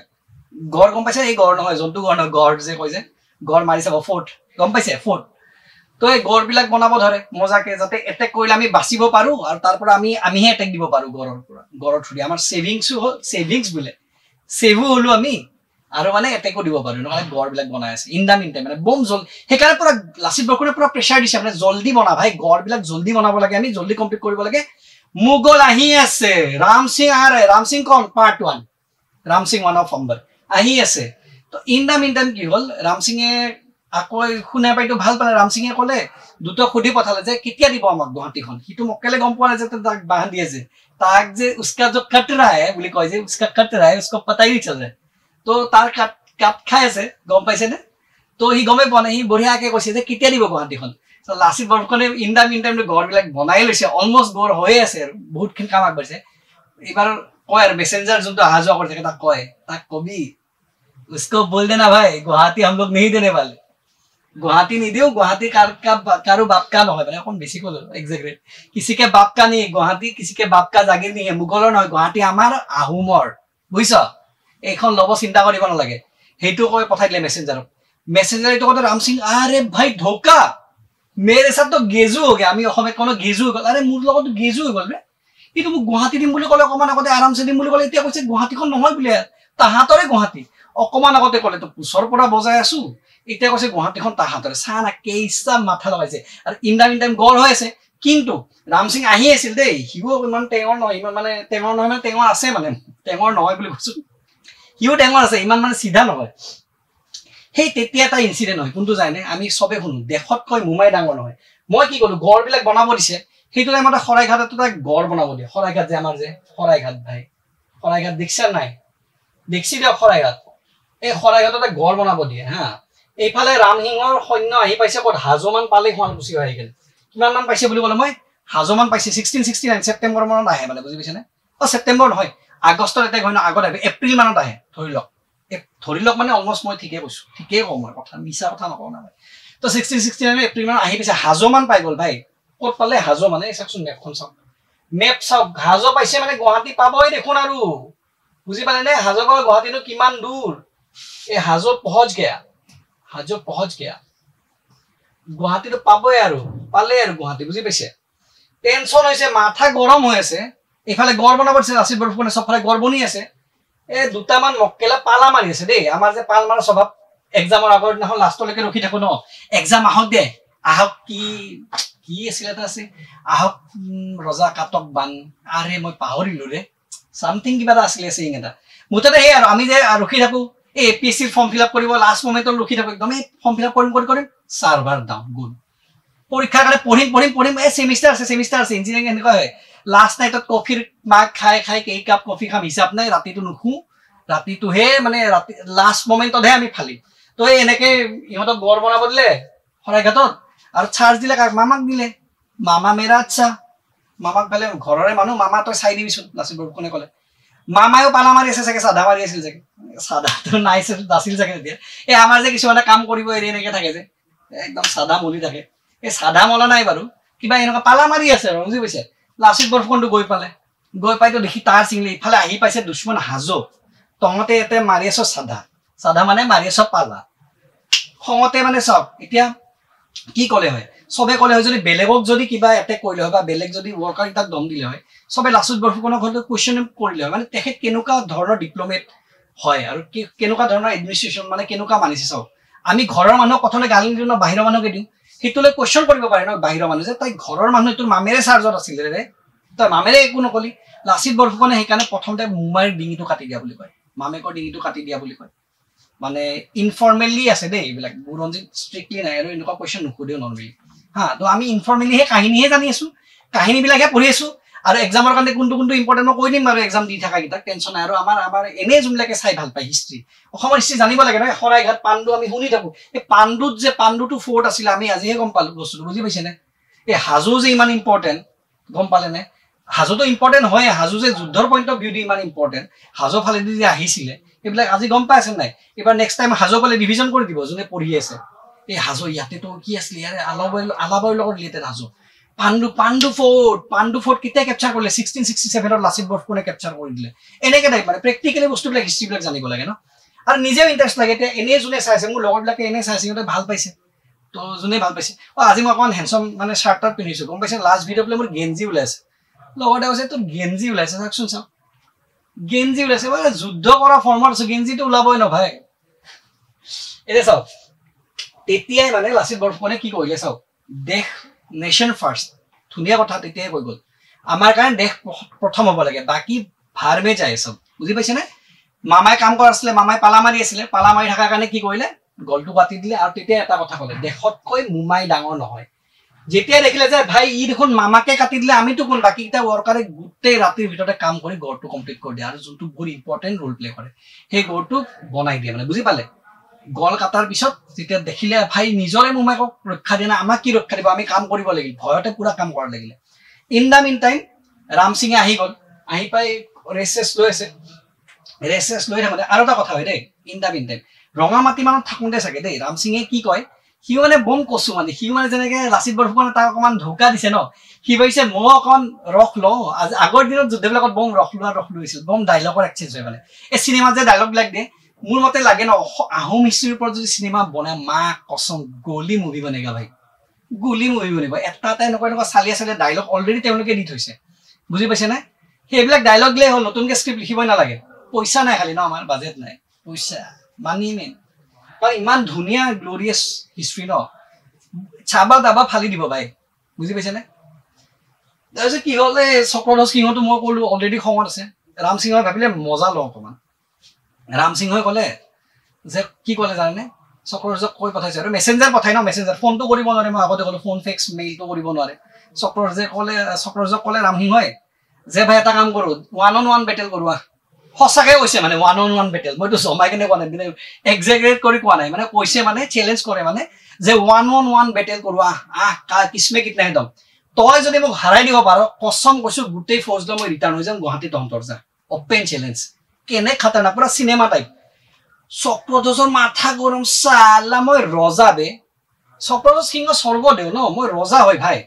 গড় গম পাইছে এই গড় নহয় জন্তু গড় নহয় গড় যে কয় যে গড় মাৰি চাব ফোৰ্ট গম পাইছে ফোৰ্ট তো এই গড় বিলাক বনাব ধৰে মজাকে যাতে এটেক কৰিলে আমি বাচিব পাৰো আৰু তাৰ পৰা আমিহে এটেক দিব পাৰো গড়ৰ পৰা গড়ৰ থুৰি আমাৰ সেভিংস বোলে সেভু হলো আমি আৰু মানে এটেকো দিব পাৰো নহলে গড়বিলাক বনাই আছে ইন দা মিন টাইম মানে বম জল সেইকাৰণে পুৰা লাচিত বৰফুকনে পুৰা প্ৰেছাৰ দিছে মানে জলদি বনা ভাই গড়বিলাক জলদি বনাব লাগে আমি জলদি কমপ্লিট কৰিব লাগে মুগল আহি আছে ৰাম সিং আ ৰে ৰাম সিং কোন পাৰ্ট 1 ৰাম সিং 1 অফ অম্বৰ আহি আছে তো ইন দা মিন টাইম কি হল ৰাম সিংয়ে আকৌ শুনা পাইতো ভাল পালে ৰাম সিংয়ে ক'লে দুটো খুদি পঠালে যে কেতিয়া দিব আমাক গুৱাহাটীখন হিটো মক্কেলে গম পোৱা যে তাক বাহান দিয়ে যে তাক যে উস্কা जो कट रहा है বুলি কয় যে उसका कट रहा है उसको पता ही नहीं चल रहा तो तार काट खाय আছে গম পাইছে নে তো হি গমে পোৱা নাই হি বঢ়িয়াকে কৈছে যে কেতিয়া দিব গুৱাহাটীখন তো লাচিত বৰফুকনে ইন দা মিন টাইম গড়বিলাক বনাই লৈছে অলমোস্ট গড় হৈ আছে আৰু বহুতখিনি কাম আগবাঢ়িছে এবাৰ কয় আৰু মেসেঞ্জাৰ যোনটো আহা যোৱা কৰি থাকে তাক কয় তাক কবি उसको बोल देना भाई गुवाहाटी हम लोग नहीं देने वाले गुवाहाटी नहीं दियो गुवाहाटी कारो बाप का নহয় মানে এখন বেছি কল এক্সাক্টলি किसी के बाप का नहीं गुवाहाटी किसी के बाप का जागीर नहीं है मुगলৰ নহয় गुवाहाटी আমাৰ আহোমৰ বুইছ এখন লব চিন্তা কৰিব নালাগে হেতু কয় পঠাই দিলে মেসেঞ্জাৰক মেসেঞ্জাৰ এটো কথা ৰাম সিং আরে ভাই ধোকা मेरे साथ तो गेजू हो गया আমি অসমত কোনো गेजू হৈ গল আরে মোৰ লগত गेजू হৈ গল বে ইটো মোক গুৱাহাটি দিম বুলি কলে অকমান আগতে আৰামছে দিম বুলি কলে এতিয়া কৈছে গুৱাহাটিখন নহয় বুলি তাহাতৰে গুৱাহাটি অকমান আগতে কলে তো পুছৰ পৰা বজাই আছো এতিয়া কৈছে গুৱাহাটিখন তাহাতৰে সানা কেইছা মাথা লগাইছে আৰু ইন টাইম গড় হৈ আছে কিন্তু ৰাম সিং আহি আছিল দেই হিও ইমান টেঙৰ নহয় ইমান মানে টেঙৰ নহয় মানে টেঙৰ আছে মানে টেঙৰ নহয় বুলি কৈছো হিও টেঙৰ আছে ইমান মানে সিধা নহয় হেই তেতিয়া এটা ইনসিডেন্ট হয় কোনটো জানে আমি সবে শুনো দেখত কয় মুমাই ডাঙৰ নহয় মই কি কলো গড় বিলাক বনাব দিছে হেইটো টাইমতে খৰাইঘাটত এটা গড় বনাব দিয়ে খৰাইঘাট যে আমাৰ যে খৰাইঘাট ভাই খৰাইঘাট দেখছা নাই দেখছি দিও খৰাইঘাট এই খৰাইঘাটত এটা গড় বনাব দিয়ে হা এইফালে ৰামহিংৰ সৈন্য আহি পাইছে কত হাজোমান পালে শুৱালকুছি হৈ গেল কিমান মান পাইছে বুলি কলে মই হাজোমান পাইছে 1669 সেপ্টেম্বৰ মানত আহে মানে বুজি পাইছে না অ সেপ্টেম্বৰ নহয় আগষ্টৰ এটা হয় না আগত আহে এপ্ৰিল মানত আহে ধৰি লওক মানে অলমোস্ট মই ঠিকে কৈছো ঠিকে কম মই কথা মিছা কথা নকওঁ না তো 1669 এপ্ৰিল মানত আহি পাইছে হাজোমান পাই গল ভাই কত পালে হাজো মানে চাকচোন মেপখন চাওক মেপ চাওক হাজো পাইছে মানে গুৱাহাটী পাবই দেখোন আৰু বুজি পালে নে হাজো পৰা গুৱাহাটীনো কিমান দূৰ এই হাজো পहुंच गया গুৱাহাটী তো পাবই আৰু পালে আৰু গুৱাহাটী বুজি পাইছে টেনশন হৈছে মাথা গৰম হৈ আছে এফালে গড় বনাব দিছে লাচিত বৰফুকনে সবফালে গড় বনি আছে এ দুটামান মক্কেলা পালা মাৰি আছে দেই আমাৰ যে পাল মাৰা স্বভাৱ এক্সামৰ আগৰ দিনাখন লাষ্টলৈকে ৰখি থাকো ন এক্সাম আহক দে আহক কি আছিল এটা আছে আহক ৰজা কাটক বান আৰে মই পাহৰিলো ৰে সামথিং কিবা আছিল সিং এটা মুঠতে হে আৰু আমি যে ৰখি থাকো এই এপিএসসি ফৰ্ম ফিল আপ কৰিব লাষ্ট মোমেন্টত ৰখি থাকো একদম এই ফৰ্ম ফিল আপ কৰিম সাৰ্ভাৰ ডাউন গুড পৰীক্ষাৰ কাৰণে পঢ়িম এই সেমিস্টাৰ আছে ইঞ্জিনিয়াৰিং এনেকুৱা হয় লাষ্ট নাইটত কফিৰ মাগ খাই কেই কাপ কফি খাম হিচাপ নাই ৰাতিটো নুখু ৰাতিটো হে মানে ৰাতি লাষ্ট মোমেন্টত হে আমি ফালি তো এই এনেকে ইহঁতক গড় বনাব দিলে খৰাইঘাটত আৰু চাৰ্জ দিলে মামাক দিলে মামা মেৰা আচ্ছা মামাক ভালে ঘৰৰে মানুহ মামা তই চাই দিবিচোন লাচিত বৰফুকনে ক'লে মামায়ও পালা মাৰি আছে চাগে সাদা মাৰি আছিল চাগে সাদা তো নাইছিল দাছিল চাগে তেতিয়া এই আমাৰ যে কিছুমানে কাম কৰিব এৰি এনেকে থাকে যে একদম সাদা মলি থাকে এই সাদা মলা নাই বাৰু কিবা এনেকুৱা পালা মাৰি আছে আৰু বুজি পাইছে লাচিত বৰফুকনটো গৈ পাইতো দেখি তাৰ চিংলি ইফালে আহি পাইছে দুশ্মন হাজো তহঁতে এতে মাৰি আছ সাদা মানে মাৰি আছ পালা খঙতে মানে সব এতিয়া কি ক'লে হয় সবে ক'লে হয় যদি বেলেগক যদি কিবা এটেক কৰিলে হয় বা বেলেগ যদি ওয়াৰ্কাৰ তাক দম দিলে হয় সবে লাচিত বৰফুকনক হয়তো কোৱেশ্চন কৰিলে হয় মানে তেখেত কেনেকুৱা ধৰণৰ ডিপ্লোমেট হয় আৰু কেনেকুৱা ধৰণৰ এডমিনিষ্ট্ৰেচন মানে কেনেকুৱা মানিছে চাও আমি ঘৰৰ মানুহক কথালে গালি দিও না বাহিৰৰ মানুহকে দিও হিতুলে কোৱেশ্চন কৰিব পাৰে ন বাহিৰৰ মানুহ যে তাই ঘৰৰ মানুহ তোৰ মামেৰে চাৰ্জত আছিল ৰে তই মামেৰে একো নকলি লাচিত বৰফুকনে সেইকাৰণে প্ৰথমতে মুম্বাইৰ ডিঙিটো কাটি দিয়া বুলি কয় মামেকৰ ডিঙিটো কাটি দিয়া বুলি কয় মানে ইনফৰ্মেলি আছে দেই এইবিলাক বুৰঞ্জিত স্ট্ৰিক্টলি নাই আৰু এনেকুৱা কোৱেশ্চন নুখুদেও নৰ্মেলি হা তো আমি ইনফৰ্মেলি হে কাহিনীহে জানি আছো কাহিনীবিলাকে পঢ়ি আছো আৰু এক্সামৰ কাৰণে কোনটো ইম্পৰ্টেন্ট মই কৈ দিম আৰু এক্সাম দি থাকা কিটা টেনশন নাই আৰু আমাৰ এনে যোনবিলাকে চাই ভাল পায় হিষ্ট্ৰী অসমৰ হিষ্ট্ৰী জানিব লাগে ন খৰাইঘাট পাণ্ডু আমি শুনি থাকো এই পাণ্ডুটো ফোর্ট আছিল আমি আজিহে গম পালো বস্তুটো বুজি পাইছে নে এই হাজো যে ইমান ইম্পৰ্টেন্ট গম পালে নে হাজোটো ইম্পৰ্টেন্ট হয় হাজো যে যুদ্ধৰ পইণ্ট অফ ভিউ দি ইমান ইম্পৰ্টেন্ট হাজো ফালেদি যে আহিছিলে এইবিলাক আজি গম পাই আছে নাই এবাৰ নেক্সট টাইম হাজো ফালে ডিভিজন কৰি দিব যোনে পঢ়ি আছে এই হাজো ইয়াতে তো কি আছিল ইয়াৰে আলাবাইৰ লগত ৰিলেটেড হাজো পাণ্ডু ফোৰ্ট কিটা ক্যাপচাৰ কৰলে 1667 ৰ লাচিত বৰফুকনে ক্যাপচাৰ কৰি দিলে এনেকে টাইপ মানে প্ৰ্যাকটিক্যালি বস্তুবিলাক হিষ্ট্ৰীবিলাক জানিব লাগে ন আৰু নিজেও ইন্টাৰেষ্ট লাগে তে এনে যোনে চাইছে মোৰ লগৰবিলাকে এনে চাইছে সিহঁতে ভাল পাইছে তো যোনে ভাল পাইছে আজি মই অকমান হ্যান্ডসাম মানে শার্ট পিন্ধিছো গম পাইছে লাষ্ট ভিডিও প্লে মোৰ গেঞ্জি ওলাইছে লগতে কৈছে তোৰ গেঞ্জি ওলাইছে চাকচোন চাও গেঞ্জি ওলাইছে যুদ্ধ কৰা ফৰ্মত আছে গেঞ্জিটো ওলাবই ন ভাই এতিয়া চাওক তেতিয়াই মানে লাচিত বৰফুকনে কি কৰিলে চাওক দেশ নেশ্যন ফাৰ্ষ্ট ধুনীয়া কথা তেতিয়াই কৈ গ'ল আমাৰ কাৰণে দেশ প্ৰথম হ'ব লাগে বাকী ভাৰ মে যায় চব বুজি পাইছেনে মামাই কাম কৰা আছিলে মামাই পালা মাৰি আছিলে পালা মাৰি থকাৰ কাৰণে কি কৰিলে গলটো কাটি দিলে আৰু তেতিয়া এটা কথা ক'লে দেশতকৈ মোমাই ডাঙৰ নহয় যেতিয়া দেখিলে যে ভাই ই দেখোন মামাকে কাটি দিলে আমিতো কোন বাকীকেইটা ৱৰ্কাৰে গোটেই ৰাতিৰ ভিতৰতে কাম কৰি গড়টো কমপ্লিট কৰি দিয়ে আৰু যোনটো বহুত ইম্পৰ্টেণ্ট ৰোল প্লে কৰে সেই গড়টো বনাই দিয়ে মানে বুজি পালে গল কাটাৰ পিছত যেতিয়া দেখিলে ভাই নিজৰে মোমাইকক ৰক্ষা দিয়ে না আমাক কি ৰক্ষা দিব আমি কাম কৰিব লাগিল ভয়তে পুৰা কাম কৰা লাগিলে in the mean time Ram সিঙে আহি গ'ল আহি পাই ৰেচেছ লৈ আছে ৰেচেছ লৈ থাকোঁতে আৰু এটা কথা হয় দেই ইন দা মিন টাইম ৰঙা মাটি মানত থাকোঁতে চাগে দেই ৰাম সিঙে কি কয় সি মানে বম কচু মানে সি মানে যেনেকে লাচিত বৰফুকনে তাক অকণমান ধোকা দিছে ন সি ভাবিছে মই অকণ ৰস লওঁ আগৰ দিনত যুদ্ধবিলাকত বম ৰস লৈছিল বম ডাইলগৰ এক্সচেঞ্জ হয় মানে এই চিনেমাত যে ডাইলগবিলাক দিয়ে মোৰ মতে লাগে ন আহোম হিষ্ট্ৰীৰ ওপৰত যদি চিনেমা বনায় মা কচম গলি মুভি বনেগা ভাই গুলি মুভি বনিব এটা এনেকুৱা চালিয়া চালিয়া ডাইলগ অলৰেডি তেওঁলোকে দি থৈছে বুজি পাইছে নে সেইবিলাক ডাইলগ দিলে হ'ল নতুনকৈ স্ক্ৰিপ্ট লিখিবই নালাগে পইচা নাই খালি ন আমাৰ বাজেট নাই পইচা মানি মেইন কাৰণ ইমান ধুনীয়া গ্লৰিয়াছ হিষ্ট্ৰী ন চাবা দাবা ফালি দিব ভাই বুজি পাইছেনে তাৰপিছত কি হ'ল এই চক্ৰধ্বজ সিংহটো মই ক'লো অলৰেডি খঙত আছে ৰাম সিংহই ভাবিলে মজা লওঁ অকণমান ৰাম সিংহই ক'লে যে কি ক'লে জানেনে চক্ৰধ্বজক কৈ পঠাইছে আৰু মেছেঞ্জাৰ পঠাই ন মেছেঞ্জাৰ ফোনটো কৰিব নোৱাৰে মই আগতে ক'লো ফোন ফেক্স মেইলটো কৰিব নোৱাৰে চক্ৰধ্বজক ক'লে ৰাম সিংহই যে ভাই এটা কাম কৰোঁ 1-on-1 বেটেল কৰোঁ সঁচাকৈ কৈছে মানে 1-on-1 বেটেল মইতো জমাই কেনে কোৱা নাই মানে এক্সেগ্ৰেট কৰি কোৱা নাই মানে কৈছে মানে চেলেঞ্জ কৰে মানে যে 1-on-1 বেটেল কৰোঁ কিসমে কিতনা একদম তই যদি মোক হাৰাই দিব পাৰ কচম কৈছোঁ গোটেই ফৌজ লৈ মই ৰিটাৰ্ণ হৈ যাম গুৱাহাটী তহঁতৰ যা অপেন চেলেঞ্জ কেনে খাতাৰনাক পুৰা চিনেমা টাইপ চক্ৰধ্বজৰ মাথা গৰম চালা মই ৰজা বে চক্ৰধ্বজ সিংহ স্বৰ্গদেউ ন মই ৰজা হয় ভাই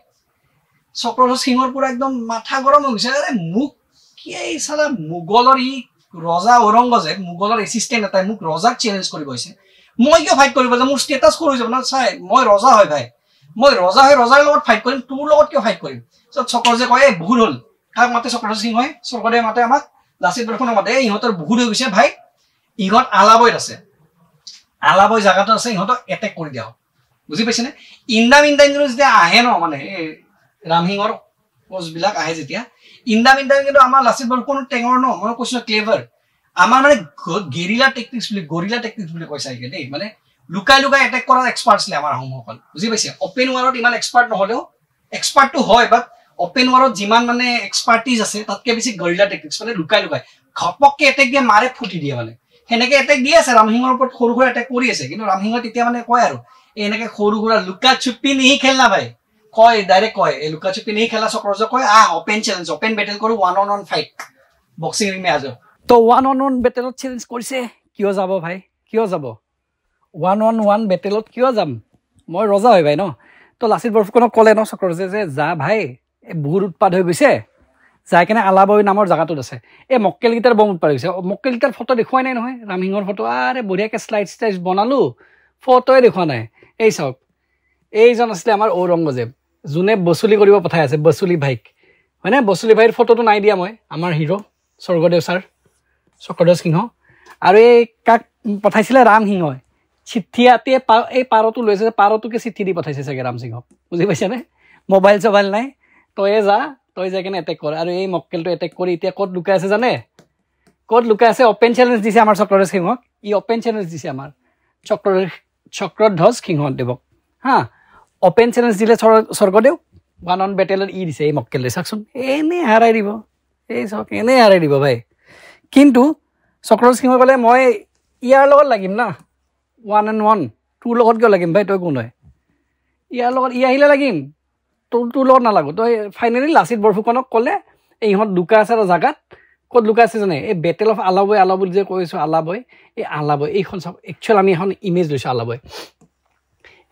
চক্ৰধ্বজ সিংহৰ পুৰা একদম মাথা গৰম হৈ গৈছে আৰে মোক কি এই চালা মোগলৰ ই ৰজা ঔৰংগজেব মোগলৰ এছিষ্টেণ্ট এটাই মোক ৰজাক চেলেঞ্জ কৰিব হৈছে মই কিয় ফাইট কৰিব যে মোৰ ষ্টেটাছ সৰু হৈ যাব না চাই মই ৰজা হয় ভাই মই ৰজা হৈ ৰজাৰ লগত ফাইট কৰিম তোৰ লগত কিয় ফাইট কৰিম চক্ৰধ্বজে কয় এই বহুত হ'ল কাক মাতে চক্ৰধ্বজ সিংহই স্বৰ্গদেৱে মাতে আমাক লাচিত বৰফুকনক মাতে ইহঁতৰ বহুত হৈ গৈছে ভাই ইহঁত আলাবৈত আছে আলাবৈ জাগাটো আছে ইহঁতক এটেক কৰি দিয়া বুজি পাইছেনে ইণ্ডা মিণ্ডা যেতিয়া আহে ন মানে এই ৰাম সিংহৰ ফৌজবিলাক আহে যেতিয়া ইণ্ডা মিণ্ডা কিন্তু আমাৰ লাচিত বৰফুকনৰ টেঙৰ ন মই কৈছোঁ ক্লেভাৰ আমাৰ মানে গেৰিলা টেকটিক্স বুলি কৈছে দেই মানে লুকাই লুকাই এটেক কৰাৰ এক্সপাৰ্ট আছিলে আমাৰ আহোমসকল বুজি পাইছে অপেন ৱাৰত ইমান এক্সপাৰ্ট নহ'লেও এক্সপাৰ্টটো হয় বাট অপেন ৱাৰত যিমান মানে এক্সপাৰ্টিজ আছে তাতকৈ বেছি গৰিলা টেকটিক্স মানে লুকাই লুকাই ঘপককৈ এটেক দিয়ে মাৰে ফুটি দিয়ে মানে সেনেকে এটেক দি আছে ৰাম সিংহৰ ওপৰত সৰু সুৰা এটেক কৰি আছে কিন্তু ৰাম সিংহ তেতিয়া মানে কয় আৰু এনেকে সৰু সুৰা লুকা চুপি নিহি খেলনা ভাই কয় ডাইৰেক্ট কয় এই লুকা চুপি নিহি খেলা চক্ৰধ্বজক কয় অপেন চেলেঞ্জ অপেন বেটেল কৰোঁ 1-on-1 ফাইট বক্সিং ৰিং মে আ যাও তো 1-on-1 বেটেলত চেলেঞ্জ কৰিছে কিয় যাব ভাই কিয় যাব 1-on-1 বেটেলত কিয় যাম মই ৰজা হয় ভাই ন তো লাচিত বৰফুকনক ক'লে ন চক্ৰধ্বজে যে যা ভাই এই বহুত উৎপাত হৈ গৈছে যাই কেনে আলাবৈ নামৰ জেগাটোত আছে এই মক্কেলকেইটাৰ বম উৎপাত হৈছে মক্কেলকেইটাৰ ফটো দেখুৱাই নাই নহয় ৰাম সিংহৰ ফটো আৰে বঢ়িয়াকৈ শ্লাইড বনালোঁ ফটোৱে দেখুওৱা নাই এই চাওক এইজন আছিলে আমাৰ ঔৰংগজেব যোনে বচুলি কৰিব পঠাই আছে বচুলি ভাইক হয়নে বচুলি ভাইৰ ফটোটো নাই দিয়া মই আমাৰ হিৰো স্বৰ্গদেউ ছাৰ চক্ৰধ্বজ সিংহ আৰু এই কাক পঠাইছিলে ৰাম সিংহই চিঠিয়াতে এই পাৰটো লৈছে পাৰটোকে চিঠি দি পঠাইছে চাগে ৰাম সিংহক বুজি পাইছেনে মোবাইল চবাইল নাই তই যাই কেনে এটেক কৰ আৰু এই মক্কেলটো এটেক কৰি এতিয়া ক'ত লুকাই আছে জানে ক'ত লুকাই আছে অপেন চেলেঞ্জ দিছে আমাৰ চক্ৰধ্বজ সিংহক ই অপেন চেলেঞ্জ দিছে আমাৰ চক্ৰধ্বজ সিংহদেৱক হা অপেন চেলেঞ্জ দিলে স্বৰ্গদেউ 1-on বেটেলত ই দিছে এই মক্কেলে চাওকচোন এনেই হাৰাই দিব এই চাওক এনেই হাৰাই দিব ভাই কিন্তু চক্ৰধ্বজ সিংহই ক'লে মই ইয়াৰ লগত লাগিম না 1-on-1 তোৰ লগত কিয় লাগিম ভাই তই কোন হয় ইয়াৰ লগত ই আহিলে লাগিম তোৰ লগত নালাগো তই ফাইনেলি লাচিত বৰফুকনক ক'লে এই ইহঁত লুকাই আছে এটা জেগাত ক'ত লুকাই আছে জানে এই বেটেল অফ আলাবৈ যে কৈছোঁ আলাবৈ এইখন চাওক একচুৱেল আমি এখন ইমেজ লৈছোঁ আলাবৈ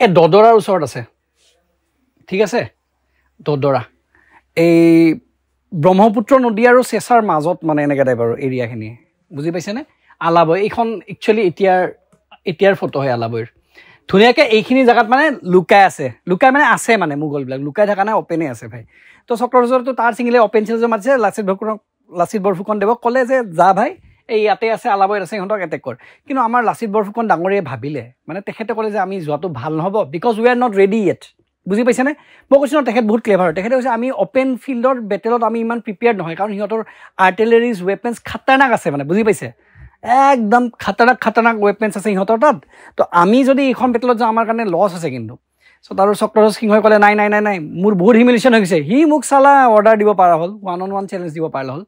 এই দদৰাৰ ওচৰত আছে ঠিক আছে দদৰা এই ব্ৰহ্মপুত্ৰ নদী আৰু চেঁচাৰ মাজত মানে এনেকৈ টাইপ আৰু এৰিয়াখিনি বুজি পাইছেনে আলাবৈ এইখন একচুৱেলি এতিয়াৰ ফটো হয় আলাবৈৰ ধুনীয়াকৈ এইখিনি জেগাত মানে লুকাই মানে আছে মানে মোগলবিলাক লুকাই থকা নাই অপেনে আছে ভাই তো চক্ৰধ্বজৰটো তাৰ ছিঙিলে অপেন চেলেঞ্জ মাতিছে লাচিত বৰফুকনদেৱক ক'লে যে যা ভাই এই ইয়াতে আছে আলাবৈত আছে ইহঁতক এটেক কৰ কিন্তু আমাৰ লাচিত বৰফুকন ডাঙৰীয়ে ভাবিলে মানে তেখেতে ক'লে যে আমি যোৱাটো ভাল নহ'ব because we are not ready yet বুজি পাইছেনে মই কৈছোঁ ন তেখেত বহুত ক্লেভাৰ তেখেতে কৈছে আমি অ'পেন ফিল্ডৰ বেটেলত আমি ইমান প্ৰিপেয়াৰ্ড নহয় কাৰণ সিহঁতৰ আৰ্টিলাৰিজ ৱেপেন্স খাতাৰনাক আছে মানে বুজি পাইছে একদম খাতাৰনাক ৱেপেন্স আছে সিহঁতৰ তাত তো আমি যদি এইখন বেটেলত যাওঁ আমাৰ কাৰণে লছ আছে কিন্তু চ' তাৰ চক্ৰধ্বজ সিংহই ক'লে নাই মোৰ বহুত হিউমিলিয়েশ্যন হৈ গৈছে সি মোক চালা অৰ্ডাৰ দিব পৰা হ'ল 1-on-1 চেলেঞ্জ দিব পাৰিলে হ'ল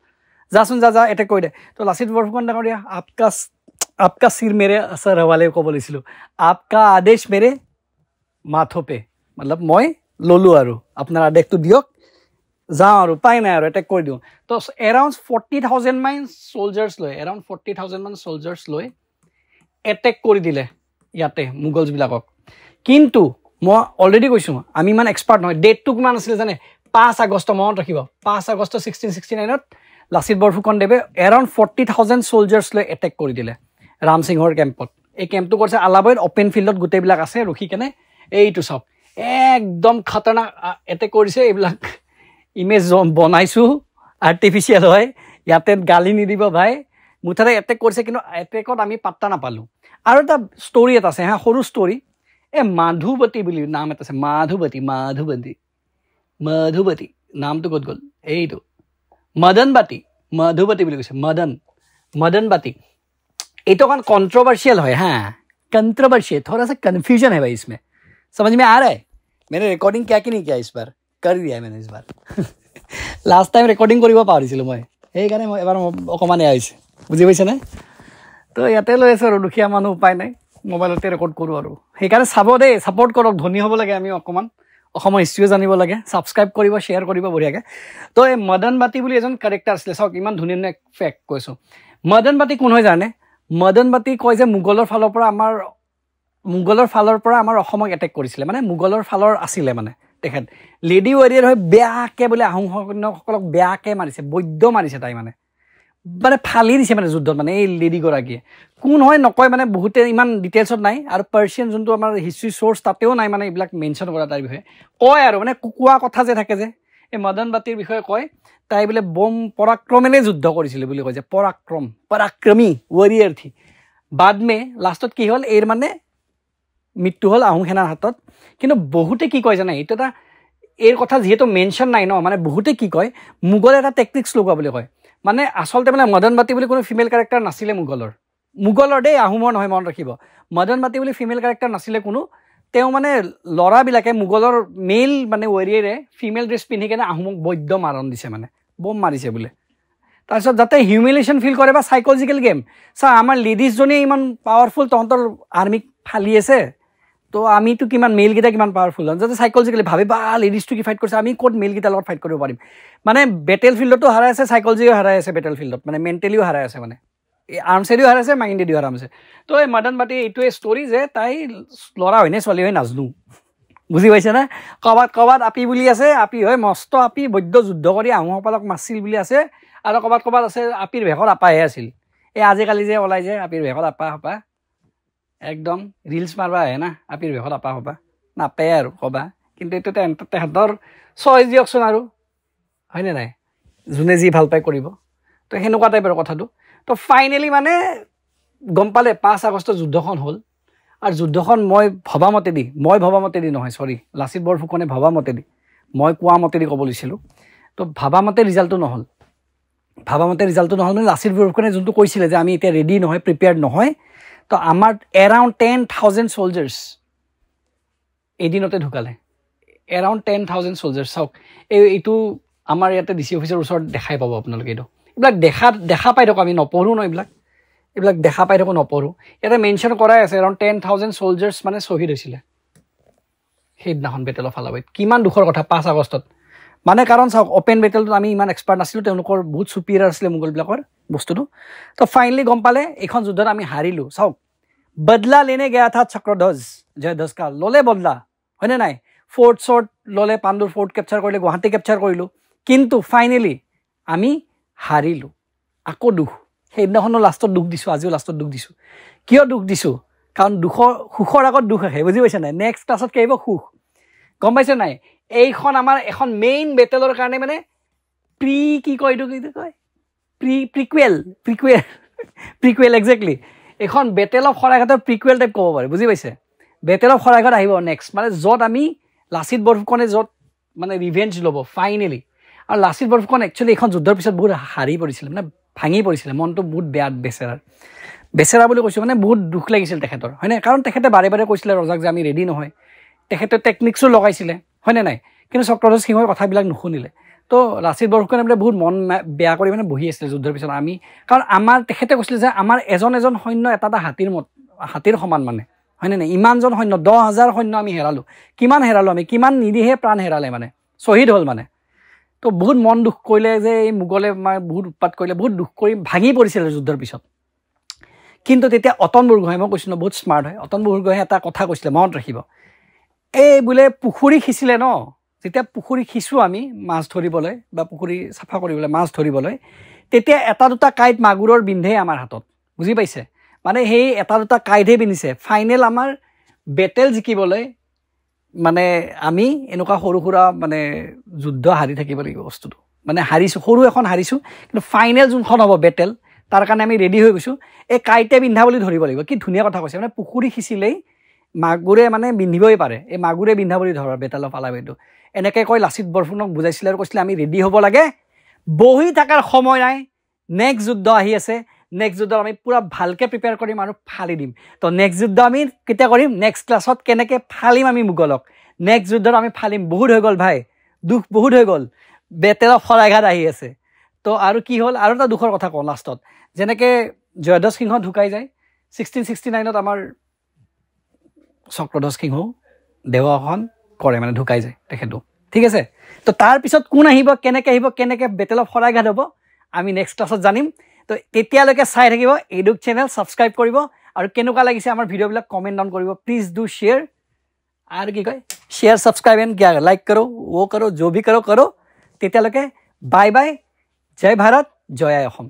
যাচোন যা এটেক কৰি দে তো লাচিত বৰফুকন ডাঙৰীয়া আপকা সিৰ মেৰে আছাৰ হৱালে ক'ব লৈছিলোঁ আপকা আদেশ মেৰে মাথোপে মতলব মই ল'লোঁ আৰু আপোনাৰ আদেশটো দিয়ক যাওঁ আৰু উপায় নাই আৰু এটেক কৰি দিওঁ তো এৰাউণ্ড 40,000 মান ছ'লজাৰ্ছ লৈ এটেক কৰি দিলে ইয়াতে মোগলছবিলাকক কিন্তু মই অলৰেডি কৈছোঁ আমি ইমান এক্সপাৰ্ট নহয় ডেটটো কিমান আছিলে জানে 5 আগষ্ট মনত ৰাখিব 5 আগষ্ট 1669 লাচিত বৰফুকনদেৱে এৰাউণ্ড 40,000 ছ'লজাৰ্ছ লৈ এটেক কৰি দিলে ৰাম সিংহৰ কেম্পত এই কেম্পটো কৰিছে আলাবৈত অ'পেন ফিল্ডত গোটেইবিলাক আছে ৰখি কেনে এইটো চাওক একদম খাতাৰনাক এটেক কৰিছে এইবিলাক ইমেজ বনাইছোঁ আৰ্টিফিচিয়েল হয় ইয়াতে গালি নিদিব ভাই মুঠতে এটেক কৰিছে কিন্তু এটেকত আমি পাত্তা নাপালোঁ আৰু এটা ষ্টৰি এটা আছে হা সৰু ষ্টৰি মাধুৱতী বুলি নাম এটা আছে মাধুৱতী নামটো ক'ত গ'ল এইটো মদনবাতি মাধুৱতী বুলি কৈছে মদনবাতি এইটো অকণ কণ্ট্ৰভাৰ্চিয়েল হয় হা कंट्रोवर्शियल थोड़ा सा कन्फ्यूजन है भाई इसमें समझ में आ रहा है मैंने रिकॉर्डिंग क्या कि नहीं किया इस बार कर दिया है मैंने इस बार लास्ट टाइम रिकॉर्डिंग কৰিব পাৰিছিলোঁ মই সেইকাৰণে মই এবাৰ অকণমান আহিছে বুজি পাইছেনে তো ইয়াতে লৈ আছোঁ আৰু দুখীয়া মানুহ উপায় নাই মোবাইলতে ৰেকৰ্ড কৰোঁ আৰু সেইকাৰণে চাব দেই ছাপৰ্ট কৰক ধনী হ'ব লাগে আমি অকণমান অসমৰ হিষ্ট্ৰীও জানিব লাগে ছাবস্ক্ৰাইব কৰিব শ্বেয়াৰ কৰিব বঢ়িয়াকৈ তো এই মদন বাতি বুলি এজন কেৰেক্টাৰ আছিলে চাওক ইমান ধুনীয়া ধুনীয়া ফেক্ট কৈছোঁ মদন বাতি কোন হয় জানে মদন বাতি কয় যে মোগলৰ ফালৰ পৰা আমাৰ অসমক এটেক কৰিছিলে মানে মোগলৰ ফালৰ আছিলে মানে তেখেত লেডি ৱাৰিয়াৰ হৈ বেয়াকৈ বোলে আহোম সৈন্যসকলক বেয়াকৈ মাৰিছে বৈদ্য মাৰিছে তাই মানে ফালি দিছে মানে যুদ্ধত মানে এই লেডিগৰাকীয়ে কোন হয় নকয় মানে বহুতে ইমান ডিটেইলছত নাই আৰু পাৰ্চিয়ান যোনটো আমাৰ হিষ্ট্ৰী চ'ৰ্চ তাতেও নাই মানে এইবিলাক মেনশ্যন কৰা তাৰ বিষয়ে কয় আৰু মানে কোৱা কথা যে থাকে যে এই মদন বাতিৰ বিষয়ে কয় তাই বোলে বম পৰাক্ৰমেৰে যুদ্ধ কৰিছিলে বুলি কয় যে পৰাক্ৰমী ৱাৰিয়াৰ থি বাদমে লাষ্টত কি হ'ল এইৰ মানে মৃত্যু হ'ল আহোম সেনাৰ হাতত কিন্তু বহুতে কি কয় জানে এইটো এটা এইৰ কথা যিহেতু মেনশ্যন নাই ন মানে বহুতে কি কয় মোগলে এটা টেকটিক্স লগোৱা বুলি কয় মানে আচলতে মানে মদন বাতি বুলি কোনো ফিমেল কেৰেক্টাৰ নাছিলে মোগলৰ দেই আহোমৰ নহয় মনত ৰাখিব মদন বাতি বুলি ফিমেল কেৰেক্টাৰ নাছিলে কোনো তেওঁ মানে ল'ৰাবিলাকে মোগলৰ মেইল মানে ৱাৰিয়াৰে ফিমেল ড্ৰেছ পিন্ধি কেনে আহোমক বৈদ্য মাৰণ দিছে মানে বম মাৰিছে বোলে তাৰপিছত যাতে হিউমিলিয়েশ্যন ফিল কৰে বা চাইকলজিকেল গেম চা আমাৰ লেডিজজনীয়ে ইমান পাৱাৰফুল তহঁতৰ আৰ্মিক ফালি আছে তো আমিতো কিমান মেইলকেইটা কিমান পাৱাৰফুল যাতে চাইকলজিকেলি ভাবি বা লেডিজটো কি ফাইট কৰিছে আমি ক'ত মেইলকেইটাৰ লগত ফাইট কৰিব পাৰিম মানে বেটেল ফিল্ডতো হাৰাই আছে চাইকলজিও হাৰাই আছে বেটেল ফিল্ডত মানে মেণ্টেলিও হাৰাই আছে মানে এই আৰ্মছেদিও হাৰাই আছে মাইণ্ডেদিও হাৰাই আছে তো এই মদন বাতি এইটোৱে ষ্টৰি যে তাই ল'ৰা হয়নে ছোৱালী হৈ নাজানো বুজি পাইছেনে ক'ৰবাত আপি বুলি আছে আপি হয় মস্ত আপি বৈদ্য যুদ্ধ কৰি আহোমসকলক মাৰিছিল বুলি আছে আৰু ক'ৰবাত আছে আপিৰ ভেষত আপাহে আছিল এই আজিকালি যে ওলাই যে আপিৰ ভেষত আপা একদম ৰিলছ মাৰবা আহে না আপিৰ ভেষত আপা নাপায় আৰু ক'বা কিন্তু এইটো তেহেঁতৰ চইচ দিয়কচোন আৰু হয়নে নাই যোনে যি ভাল পায় কৰিব তো সেনেকুৱা টাইপৰ কথাটো তো ফাইনেলি মানে গম পালে 5 আগষ্ট যুদ্ধখন হ'ল আৰু যুদ্ধখন মই ভবা মতেদি নহয় চৰি লাচিত বৰফুকনে ভবা মতেদি মই কোৱা মতেদি ক'ব লৈছিলোঁ তো ভাবা মতে ৰিজাল্টটো নহ'ল মানে লাচিত বৰফুকনে যোনটো কৈছিলে যে আমি এতিয়া ৰেডি নহয় প্ৰিপেয়াৰ্ড নহয় তো আমাৰ এৰাউণ্ড 10,000 ছ'লজাৰ্ছ এদিনতে ঢুকালে এৰাউণ্ড 10,000 ছ'লজাৰ্ছ চাওক এইটো আমাৰ ইয়াতে ডি চি অফিচৰ ওচৰত দেখাই পাব আপোনালোকে এইবিলাক দেখা পাই থাকোঁ আমি নপঢ়োঁ ন এইবিলাক দেখা পাই থাকোঁ নপঢ়োঁ ইয়াতে মেনশ্যন কৰাই আছে এৰাউণ্ড 10,000 ছ'লজাৰ্ছ মানে শ্বহীদ হৈছিলে সেইদিনাখন বেটেল অফ আলাবৈত কিমান দুখৰ কথা 5 আগষ্টত মানে কাৰণ চাওক অ'পেন বেটেলটোত আমি ইমান এক্সপাৰ্ট নাছিলোঁ তেওঁলোকৰ বহুত চুপিৰিয়াৰ আছিলে মোগলবিলাকৰ বস্তুটো তো ফাইনেলি গম পালে এইখন যুদ্ধত আমি হাৰিলোঁ চাওক বদলা লেনে গয়া থা চক্ৰধ্বজ জয়ধ্বজ কা ল'লে বদলা হয়নে নাই ফ'ৰ্ট ল'লে পাণ্ডুৰ ফ'ৰ্ট কেপচাৰ কৰিলে গুৱাহাটী কেপচাৰ কৰিলোঁ কিন্তু ফাইনেলি আমি হাৰিলোঁ আকৌ দুখ সেইদিনাখনো লাষ্টত দুখ দিছোঁ আজিও লাষ্টত দুখ দিছোঁ কিয় দুখ দিছোঁ কাৰণ সুখৰ আগত দুখ আহে বুজি পাইছে নাই নেক্সট ক্লাছত কি আহিব সুখ গম পাইছে নাই এইখন আমাৰ এখন মেইন বেটেলৰ কাৰণে মানে কি কয় প্ৰিকুৱেল একজেক্টলি এখন বেটেল অফ শৰাইঘাটৰ প্ৰিকুৱেল টাইপ ক'ব পাৰে বুজি পাইছে বেটেল অফ শৰাইঘাট আহিব নেক্সট মানে য'ত আমি লাচিত বৰফুকনে য'ত মানে ৰিভেঞ্জ ল'ব ফাইনেলি আৰু লাচিত বৰফুকন একচুৱেলি এখন যুদ্ধৰ পিছত বহুত হাৰি পৰিছিলে মানে ভাঙি পৰিছিলে মনটো বহুত বেয়া বেচেৰা বুলি কৈছোঁ মানে বহুত দুখ লাগিছিল তেখেতৰ হয়নে কাৰণ তেখেতে বাৰে বাৰে কৈছিলে ৰজাক যে আমি ৰেডি নহয় তেখেতে টেকনিক্সো লগাইছিলে হয়নে নাই কিন্তু চক্ৰধ্বজ সিংহৰ কথাবিলাক নুশুনিলে তো লাচিত বৰফুকনে মানে বহুত মন বেয়া কৰি মানে বহি আছিলে যুদ্ধৰ পিছত আমি কাৰণ আমাৰ তেখেতে কৈছিলে যে আমাৰ এজন সৈন্য এটা হাতীৰ সমান মানে হয়নে নাই ইমানজন সৈন্য 10,000 সৈন্য আমি হেৰালোঁ কিমান হেৰালোঁ আমি কিমান নিৰীহে প্ৰাণ হেৰালে মানে শ্বহীদ হ'ল মানে তো বহুত মন দুখ কৰিলে যে এই মোগলে বহুত উৎপাত কৰিলে বহুত দুখ কৰি ভাঙি পৰিছিলে যুদ্ধৰ পিছত কিন্তু তেতিয়া অতন বৰগোহাঁই মই কৈছিলোঁ বহুত স্মাৰ্ট হয় অতন বৰগোহাঁই এটা কথা কৈছিলে মনত ৰাখিব এই বোলে পুখুৰী সিঁচিলে ন যেতিয়া পুখুৰী সিঁচোঁ আমি মাছ ধৰিবলৈ বা পুখুৰী চাফা কৰিবলৈ মাছ ধৰিবলৈ তেতিয়া এটা দুটা কাঁইট মাগুৰৰ বিন্ধে আমাৰ হাতত বুজি পাইছে মানে সেই এটা দুটা কাঁইটহে পিন্ধিছে ফাইনেল আমাৰ বেটেল জিকিবলৈ মানে আমি এনেকুৱা সৰু সুৰা মানে যুদ্ধ হাৰি থাকিব লাগিব বস্তুটো মানে হাৰিছোঁ সৰু এখন হাৰিছোঁ কিন্তু ফাইনেল যোনখন হ'ব বেটেল তাৰ কাৰণে আমি ৰেডি হৈ গৈছোঁ এই কাঁইটে পিন্ধা বুলি ধৰিব লাগিব কি ধুনীয়া কথা কৈছে মানে পুখুৰী সিঁচিলেই মাগুৰে মানে বিন্ধিবই পাৰে এই মাগুৰে বিন্ধা বুলি ধৰা বেটেল অফ আলাবেইটো এনেকৈ কৈ লাচিত বৰফুকনক বুজাইছিলে আৰু কৈছিলে আমি ৰেডি হ'ব লাগে বহি থকাৰ সময় নাই নেক্সট যুদ্ধ আহি আছে নেক্সট যুদ্ধত আমি পুৰা ভালকৈ প্ৰিপেয়াৰ কৰিম আৰু ফালি দিম তো নেক্সট যুদ্ধ আমি কেতিয়া কৰিম নেক্সট ক্লাছত কেনেকৈ ফালিম আমি মোগলক নেক্সট যুদ্ধত আমি ফালিম বহুত হৈ গ'ল ভাই দুখ বহুত হৈ গ'ল বেটেল অফ শৰাইঘাট আহি আছে তো আৰু কি হ'ল আৰু এটা দুখৰ কথা কওঁ লাষ্টত যেনেকৈ জয়ধ্বজ সিংহ ঢুকাই যায় 1669 আমাৰ চক্ৰধ্বজ সিংহ দেৱাখন কৰে মানে ঢুকাই যায় তেখেতো ঠিক আছে তো তাৰপিছত কোন আহিব কেনেকৈ বেটেল অফ শৰাইঘাট হ'ব আমি নেক্সট ক্লাছত জানিম তো তেতিয়ালৈকে চাই থাকিব এডুক চেনেল ছাবস্ক্ৰাইব কৰিব আৰু কেনেকুৱা লাগিছে আমাৰ ভিডিঅ'বিলাক কমেণ্ট ডাউন কৰিব প্লিজ ডু শ্বেয়াৰ আৰু কি কয় শ্বেয়াৰ ছাবস্ক্ৰাইব এণ্ড কিয়া লাইক কৰো वो करो जो भी करो তেতিয়ালৈকে বাই বাই জয় ভাৰত জয় অসম